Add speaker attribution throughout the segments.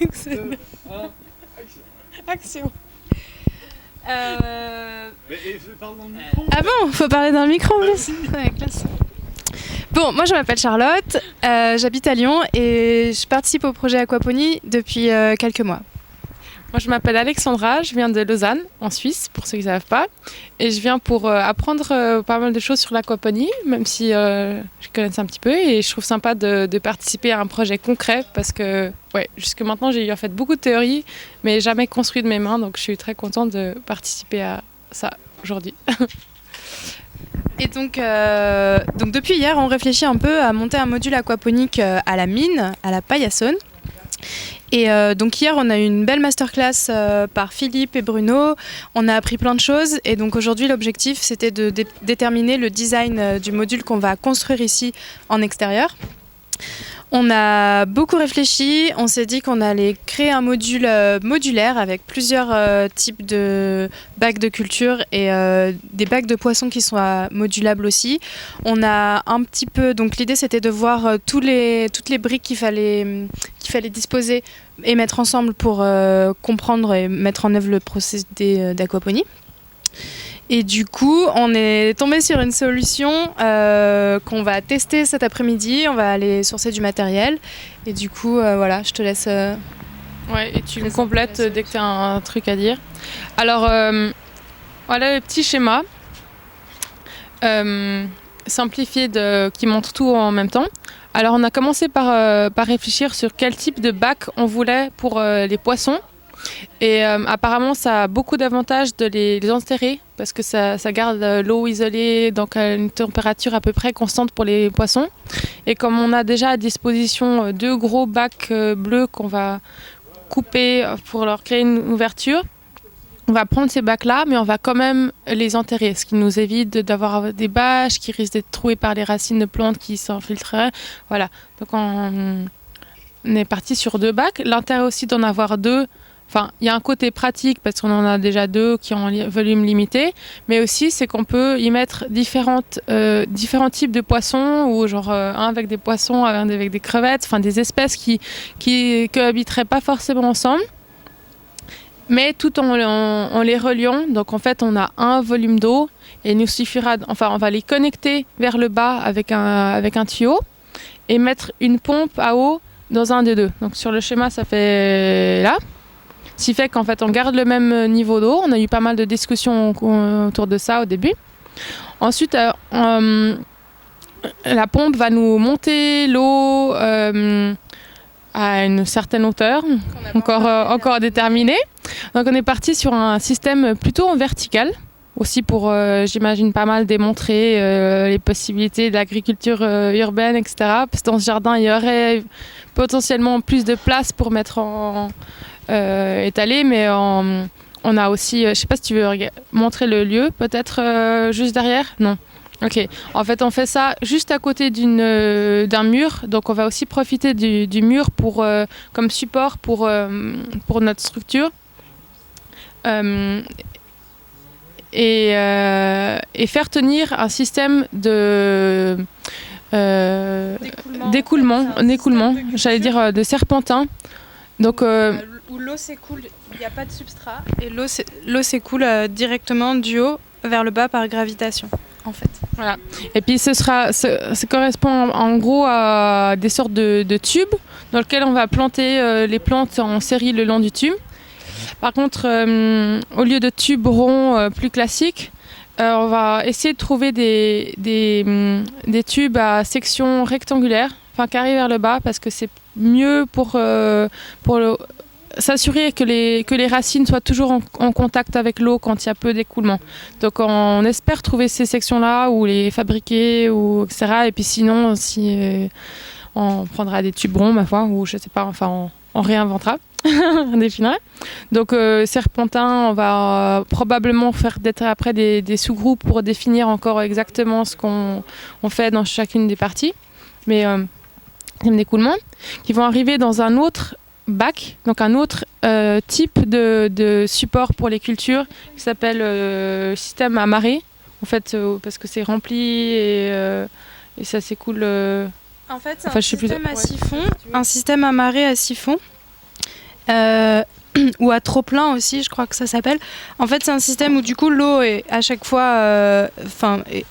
Speaker 1: Excellent. Action. Ah bon, faut parler dans le micro en plus. Ouais, classe. Bon, moi je m'appelle Charlotte, j'habite à Lyon et je participe au projet Aquaponie depuis quelques mois.
Speaker 2: Moi, je m'appelle Alexandra, je viens de Lausanne, en Suisse, pour ceux qui ne savent pas. Et je viens pour apprendre pas mal de choses sur l'aquaponie, même si je connais ça un petit peu. Et je trouve sympa de participer à un projet concret parce que jusque maintenant, j'ai eu en fait beaucoup de théories, mais jamais construit de mes mains. Donc, je suis très contente de participer à ça aujourd'hui.
Speaker 1: Et donc depuis hier, on réfléchit un peu à monter un module aquaponique à la mine, à la Paillassonne. Et donc hier, on a eu une belle masterclass par Philippe et Bruno. On a appris plein de choses. Et donc aujourd'hui, l'objectif, c'était de déterminer le design du module qu'on va construire ici en extérieur. On a beaucoup réfléchi. On s'est dit qu'on allait créer un module modulaire avec plusieurs types de bacs de culture et des bacs de poissons qui sont modulables aussi. On a un petit peu... Donc l'idée, c'était de voir toutes les briques qu'il fallait disposer et mettre ensemble pour comprendre et mettre en œuvre le procédé d'aquaponie. Et du coup, on est tombé sur une solution qu'on va tester cet après-midi. On va aller sourcer du matériel. Et du coup, voilà, je te laisse...
Speaker 2: Ouais, et tu me complètes dès que tu as un truc à dire. Alors, voilà le petit schéma simplifié qui montre tout en même temps. Alors, on a commencé par réfléchir sur quel type de bac on voulait pour les poissons. Et apparemment, ça a beaucoup d'avantages de les enterrer parce que ça garde l'eau isolée, donc à une température à peu près constante pour les poissons. Et comme on a déjà à disposition 2 gros bacs bleus qu'on va couper pour leur créer une ouverture, on va prendre ces bacs-là, mais on va quand même les enterrer, ce qui nous évite d'avoir des bâches qui risquent d'être trouées par les racines de plantes qui s'infiltreraient. Voilà, donc on est parti sur 2 bacs. L'intérêt aussi d'en avoir 2. Enfin, il y a un côté pratique parce qu'on en a déjà 2 qui ont un volume limité, mais aussi c'est qu'on peut y mettre différents types de poissons, ou genre un avec des poissons, un avec des crevettes, enfin des espèces qui cohabiteraient pas forcément ensemble, mais tout en les reliant. Donc en fait, on a un volume d'eau et il nous suffira, on va les connecter vers le bas avec un tuyau et mettre une pompe à eau dans un des 2. Donc sur le schéma, ça fait là. Ce qui fait qu'en fait, on garde le même niveau d'eau. On a eu pas mal de discussions autour de ça au début. Ensuite, la pompe va nous monter l'eau à une certaine hauteur, encore déterminée. Donc, on est parti sur un système plutôt en vertical, aussi pour, j'imagine, pas mal démontrer les possibilités d'agriculture urbaine, etc. Parce que dans ce jardin, il y aurait potentiellement plus de place pour mettre étalé, mais on a aussi, je sais pas si tu veux montrer le lieu, peut-être juste derrière. Non. Ok. En fait, on fait ça juste à côté d'un mur, donc on va aussi profiter du mur comme support pour notre structure. Et faire tenir un système de d'écoulement, j'allais dire de serpentin. Donc
Speaker 1: où l'eau s'écoule, il n'y a pas de substrat et l'eau s'écoule directement du haut vers le bas par gravitation, en fait.
Speaker 2: Voilà. Et puis ça correspond en gros à des sortes de tubes dans lesquels on va planter les plantes en série le long du tube. Par contre, au lieu de tubes ronds plus classiques, on va essayer de trouver des tubes à section rectangulaire, enfin carré vers le bas, parce que c'est mieux pour s'assurer que les racines soient toujours en contact avec l'eau quand il y a peu d'écoulement. Donc on espère trouver ces sections-là ou les fabriquer, etc. Et puis sinon, on prendra des tubes ronds, ma foi, ou je sais pas, enfin on réinventera, on définira. Donc serpentin, on va probablement faire après des sous-groupes pour définir encore exactement ce qu'on fait dans chacune des parties. Mais d'écoulement, qui vont arriver dans un autre bac, donc un autre type de support pour les cultures qui s'appelle système à marée, en fait, parce que c'est rempli et ça s'écoule.
Speaker 1: En fait, c'est un système à siphon, un système à marée à siphon. ou à trop-plein aussi, je crois que ça s'appelle. En fait, c'est un système où du coup l'eau est à chaque fois,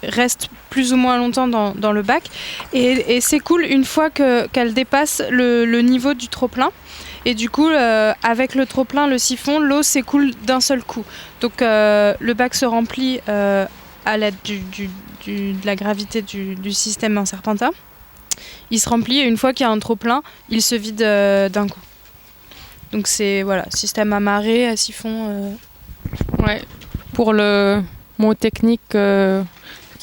Speaker 1: reste plus ou moins longtemps dans le bac et s'écoule une fois qu'elle dépasse le niveau du trop-plein. Et du coup, avec le trop-plein, le siphon, l'eau s'écoule d'un seul coup. Donc le bac se remplit à l'aide de la gravité du système en serpentin. Il se remplit et une fois qu'il y a un trop-plein, il se vide d'un coup. Donc c'est système à marée, à siphon.
Speaker 2: Ouais. Pour le mot technique qu'il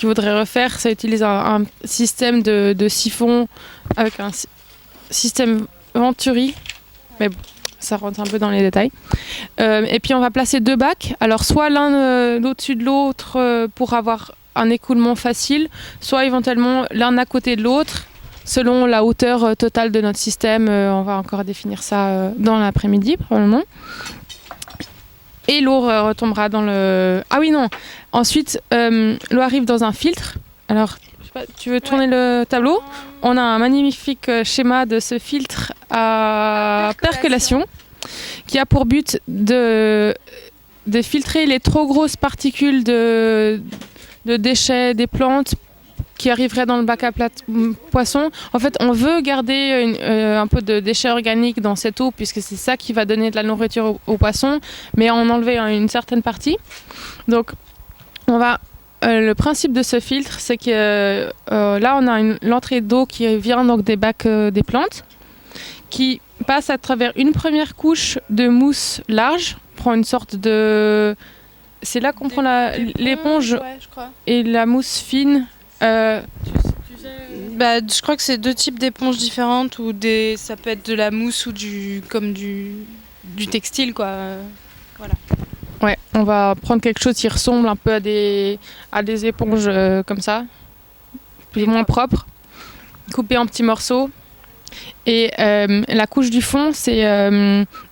Speaker 2: voudrait refaire, ça utilise un système de siphon avec un système Venturi. Mais bon, ça rentre un peu dans les détails. Et puis on va placer 2 bacs. Alors soit l'un au-dessus de l'autre pour avoir un écoulement facile, soit éventuellement l'un à côté de l'autre. Selon la hauteur totale de notre système, on va encore définir ça dans l'après-midi probablement. Et l'eau retombera dans le... Ah oui, non. Ensuite, l'eau arrive dans un filtre. Alors, je sais pas, tu veux tourner le tableau ? On a un magnifique schéma de ce filtre à percolation qui a pour but de filtrer les trop grosses particules de déchets des plantes qui arriverait dans le bac à poisson. En fait, on veut garder un peu de déchets organiques dans cette eau puisque c'est ça qui va donner de la nourriture aux poissons, mais en enlever une certaine partie. Donc, le principe de ce filtre, c'est que là, on a l'entrée d'eau qui vient donc des bacs des plantes, qui passe à travers une première couche de mousse large, prend une sorte de... C'est là qu'on prend l'éponge
Speaker 1: je crois.
Speaker 2: Et la mousse fine.
Speaker 1: Je crois que c'est 2 types d'éponges différentes ou ça peut être de la mousse ou du textile quoi. Voilà.
Speaker 2: Ouais, on va prendre quelque chose qui ressemble un peu à des éponges comme ça, plus ou moins propres, coupées en petits morceaux. Et la couche du fond, c'est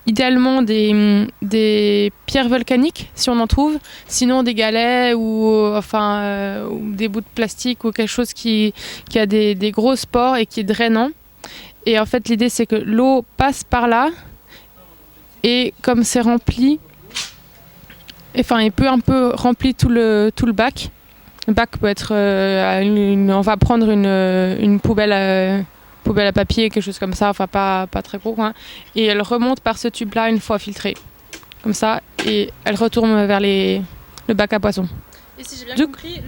Speaker 2: idéalement des pierres volcaniques, si on en trouve. Sinon, des galets ou des bouts de plastique ou quelque chose qui a des gros pores et qui est drainant. Et en fait, l'idée, c'est que l'eau passe par là. Et comme c'est rempli, il peut un peu remplir tout le bac. Le bac peut être... on va prendre une poubelle à papier, quelque chose comme ça, pas très gros, hein. Et elle remonte par ce tube-là une fois filtrée, comme ça, et elle retourne vers le bac à poissons.
Speaker 1: Et si j'ai bien compris,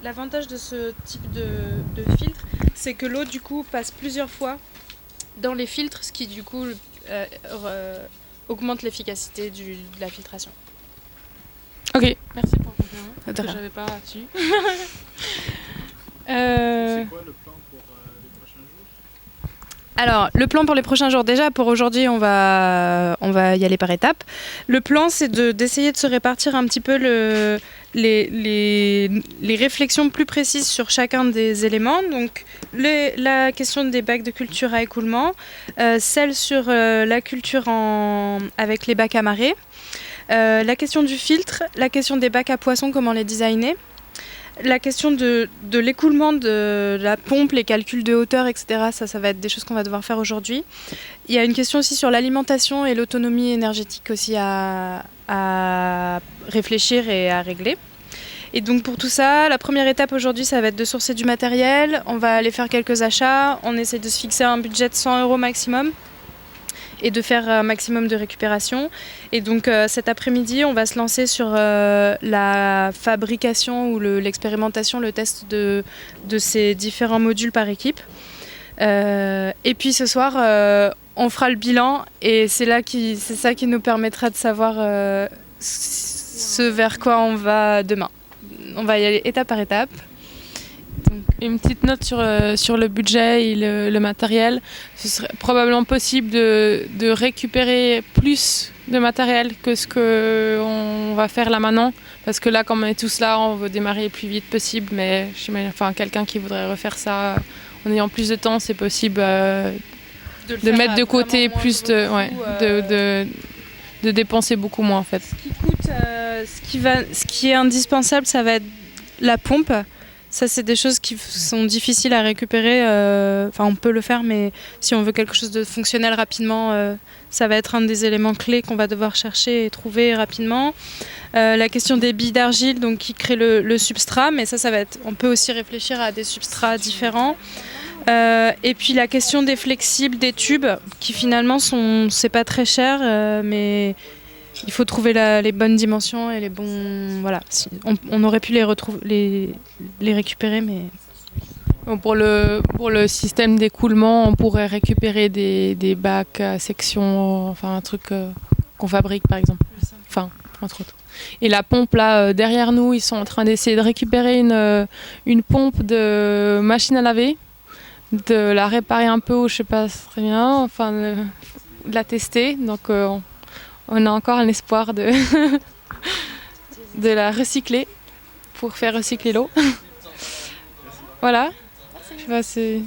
Speaker 1: l'avantage de ce type de filtre, c'est que l'eau du coup passe plusieurs fois dans les filtres, ce qui du coup augmente l'efficacité de la filtration.
Speaker 2: Ok, merci pour le complément, que j'avais pas dessus.
Speaker 1: C'est quoi le plan pour les prochains jours ? Alors, le plan pour les prochains jours, déjà pour aujourd'hui, on va y aller par étapes. Le plan, c'est d'essayer de se répartir un petit peu les réflexions plus précises sur chacun des éléments. Donc, la question des bacs de culture à écoulement, celle sur la culture avec les bacs à marée, la question du filtre, la question des bacs à poissons, comment les designer. La question de l'écoulement de la pompe, les calculs de hauteur, etc., ça va être des choses qu'on va devoir faire aujourd'hui. Il y a une question aussi sur l'alimentation et l'autonomie énergétique aussi à réfléchir et à régler. Et donc pour tout ça, la première étape aujourd'hui, ça va être de sourcer du matériel. On va aller faire quelques achats. On essaie de se fixer un budget de 100 € maximum et de faire un maximum de récupération. Et donc cet après-midi, on va se lancer sur la fabrication ou l'expérimentation, le test de ces différents modules par équipe. Et puis ce soir, on fera le bilan et c'est ça qui nous permettra de savoir ce vers quoi on va demain. On va y aller étape par étape.
Speaker 2: Donc, une petite note sur le budget et le matériel. Ce serait probablement possible de récupérer plus de matériel que ce qu'on va faire là maintenant. Parce que là, comme on est tous là, on veut démarrer le plus vite possible. Mais quelqu'un qui voudrait refaire ça en ayant plus de temps, c'est possible de mettre de côté plus de dépenser beaucoup moins en fait.
Speaker 1: Ce qui est indispensable, ça va être la pompe. Ça, c'est des choses qui sont difficiles à récupérer. Enfin, on peut le faire, mais si on veut quelque chose de fonctionnel rapidement, ça va être un des éléments clés qu'on va devoir chercher et trouver rapidement. La question des billes d'argile, donc qui créent le substrat, mais ça va être. On peut aussi réfléchir à des substrats différents. Et puis la question des flexibles, des tubes, qui finalement c'est pas très cher, mais il faut trouver les bonnes dimensions et les bons. Voilà, on aurait pu les récupérer, mais.
Speaker 2: Pour le système d'écoulement, on pourrait récupérer des bacs à section, enfin un truc qu'on fabrique par exemple. Enfin, entre autres. Et la pompe là derrière nous, ils sont en train d'essayer de récupérer une pompe de machine à laver, de la réparer un peu, ou je sais pas très bien, enfin de la tester. Donc on a encore un espoir de la recycler pour faire recycler l'eau. Voilà. Je sais pas, c'est...